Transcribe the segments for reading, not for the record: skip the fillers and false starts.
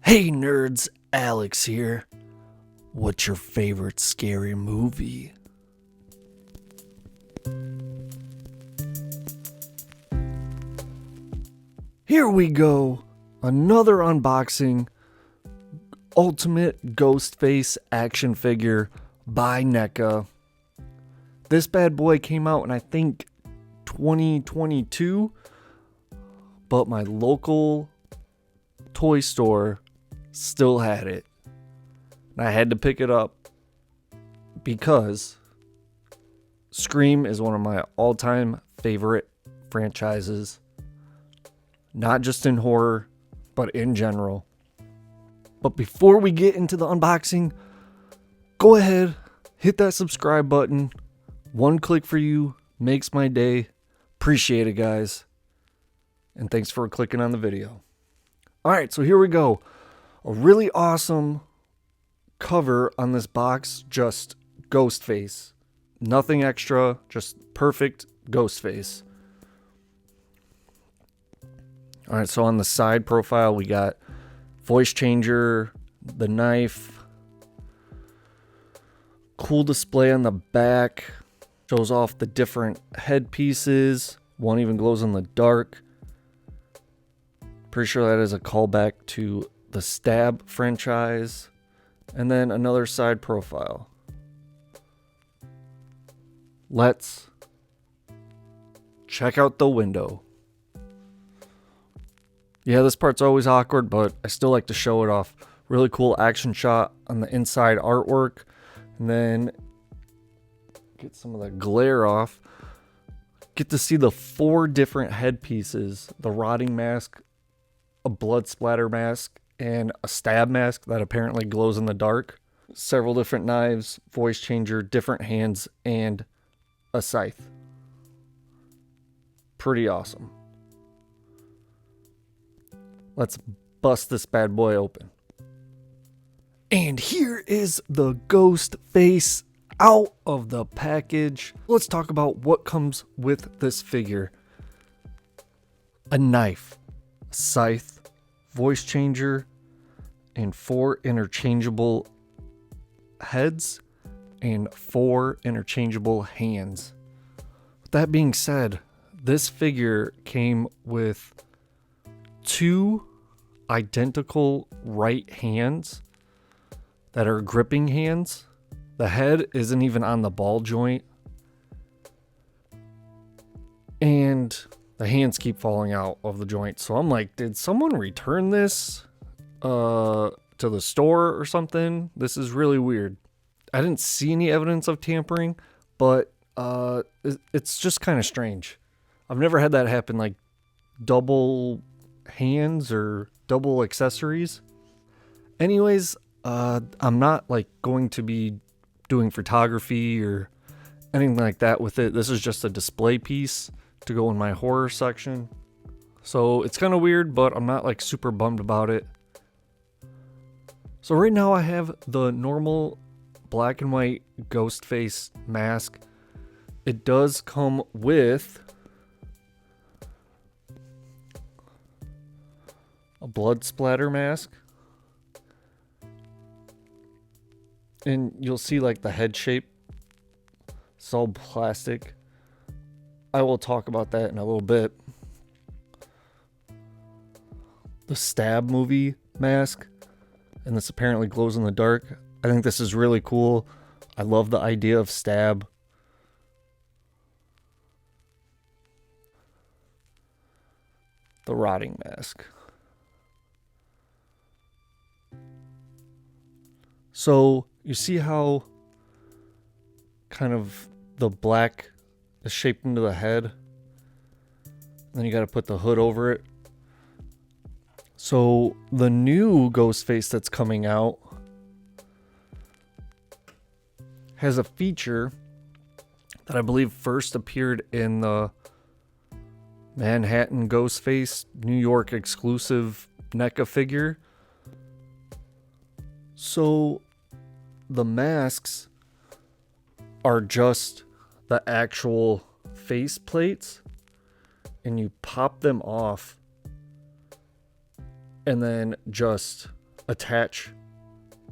Hey nerds, Alex here. What's your favorite scary movie? Here we go. Another unboxing. Ultimate Ghostface action figure by Neca. This bad boy came out in I think 2022, but my local toy store still had it. And I had to pick it up because Scream is one of my all-time favorite franchises. Not just in horror, but in general. But before we get into the unboxing, go ahead, hit that subscribe button. One click for you makes my day. Appreciate it, guys. And thanks for clicking on the video. Alright, so here we go. A really awesome cover on this box, just Ghostface. Nothing extra, just perfect Ghostface. Alright, so on the side profile we got voice changer, the knife, cool display on the back, shows off the different headpieces, one even glows in the dark. Pretty sure that is a callback to the Stab franchise. And then another side profile. Let's check out the window. Yeah, this part's always awkward, but I still like to show it off. Really cool action shot on the inside artwork. And then get some of the glare off. Get to see the 4 different headpieces. The rotting mask, a blood splatter mask, and a stab mask that apparently glows in the dark. Several different knives, voice changer, different hands, and a scythe. Pretty awesome. Let's bust this bad boy open. And here is the Ghostface out of the package. Let's talk about what comes with this figure. A knife, a scythe, voice changer, and 4 interchangeable heads and 4 interchangeable hands. With that being said, this figure came with 2 identical right hands that are gripping hands. The head isn't even on the ball joint. And the hands keep falling out of the joint. So I'm like, did someone return this to the store or something? This is really weird. I didn't see any evidence of tampering, but it's just kind of strange. I've never had that happen, like double hands or double accessories. Anyways, I'm not like going to be doing photography or anything like that with it. This is just a display piece to go in my horror section. So it's kind of weird, but I'm not like super bummed about it. So right now I have the normal black and white Ghostface mask. It does come with a blood splatter mask. And you'll see like the head shape. It's all plastic. I will talk about that in a little bit. The Stab movie mask. And this apparently glows in the dark. I think this is really cool. I love the idea of Stab. The rotting mask. So you see how kind of the black is shaped into the head. Then you got to put the hood over it. So the new Ghostface that's coming out has a feature that I believe first appeared in the Manhattan Ghostface New York exclusive NECA figure. So the masks are just the actual face plates, and you pop them off and then just attach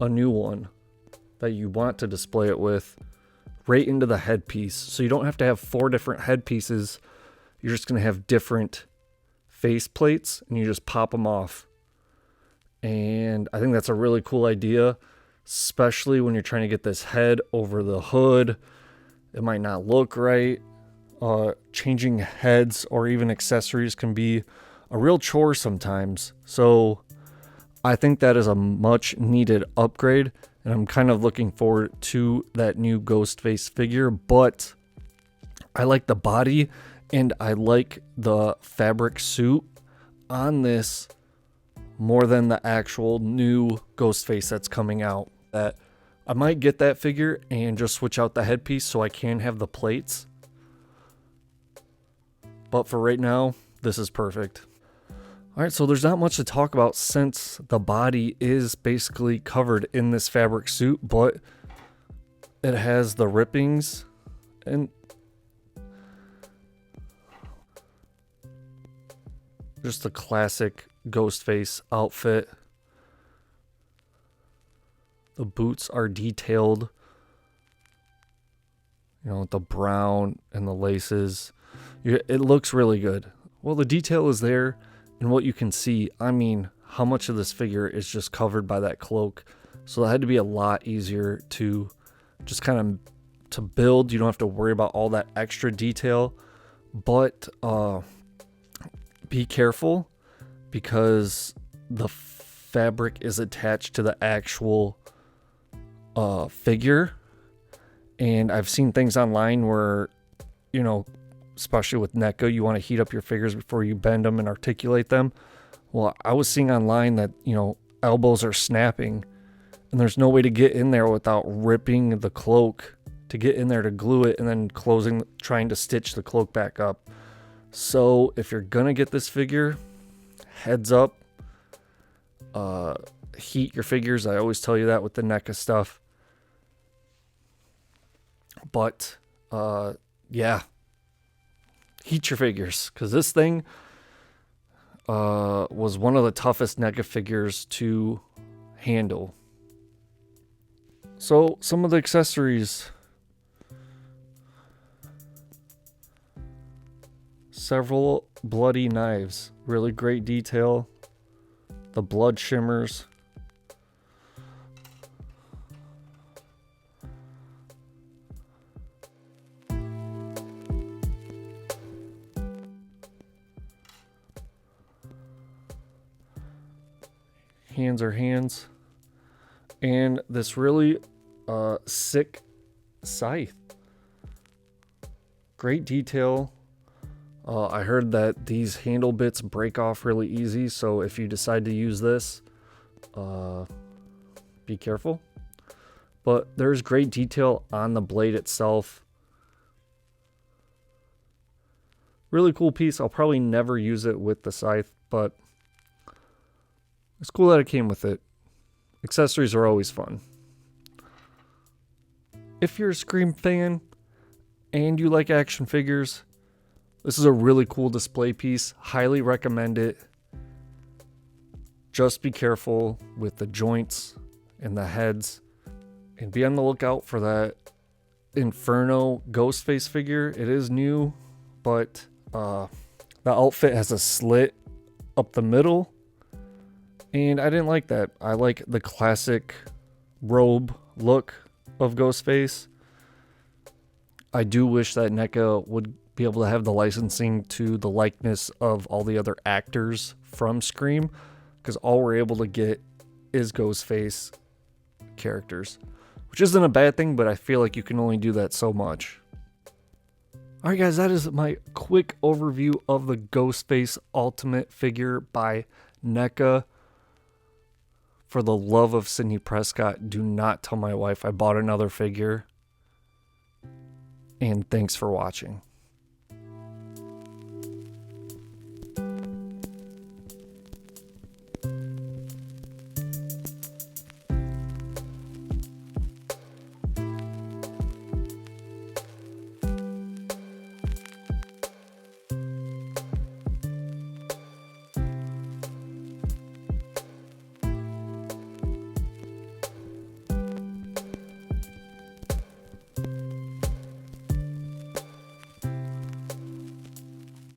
a new one that you want to display it with right into the headpiece. So you don't have to have 4 different headpieces. You're just going to have different face plates and you just pop them off. And I think that's a really cool idea, especially when you're trying to get this head over the hood. It might not look right. Changing heads or even accessories can be a real chore sometimes. So I think that is a much needed upgrade, and I'm kind of looking forward to that new Ghostface figure. But I like the body and I like the fabric suit on this more than the actual new Ghostface that's coming out. That I might get that figure and just switch out the headpiece so I can have the plates. But for right now, this is perfect. Alright, so there's not much to talk about since the body is basically covered in this fabric suit, but it has the rippings and just a classic Ghostface outfit. The boots are detailed, you know, with the brown and the laces. It looks really good. Well, the detail is there and what you can see. I mean, how much of this figure is just covered by that cloak? So that had to be a lot easier to just kind of to build. You don't have to worry about all that extra detail, but be careful because the fabric is attached to the actual figure. And I've seen things online where, you know, especially with Neca, you want to heat up your figures before you bend them and articulate them. Well, I was seeing online that, you know, elbows are snapping and there's no way to get in there without ripping the cloak to get in there to glue it and then trying to stitch the cloak back up. So if you're going to get this figure, heads up, heat your figures. I always tell you that with the Neca stuff. But, yeah. Heat your figures, because this thing was one of the toughest Neca figures to handle. So some of the accessories: several bloody knives, really great detail. The blood shimmers. Hands are hands. And this really sick scythe. Great detail. I heard that these handle bits break off really easy, so if you decide to use this, be careful. But there's great detail on the blade itself. Really cool piece. I'll probably never use it with the scythe, but it's cool that it came with it. Accessories are always fun. If you're a Scream fan and you like action figures, this is a really cool display piece. Highly recommend it. Just be careful with the joints and the heads. And be on the lookout for that Inferno Ghostface figure. It is new, but the outfit has a slit up the middle. And I didn't like that. I like the classic robe look of Ghostface. I do wish that Neca would be able to have the licensing to the likeness of all the other actors from Scream, because all we're able to get is Ghostface characters, which isn't a bad thing, but I feel like you can only do that so much. Alright guys, that is my quick overview of the Ghostface Ultimate figure by Neca. For the love of Sidney Prescott, do not tell my wife I bought another figure. And thanks for watching.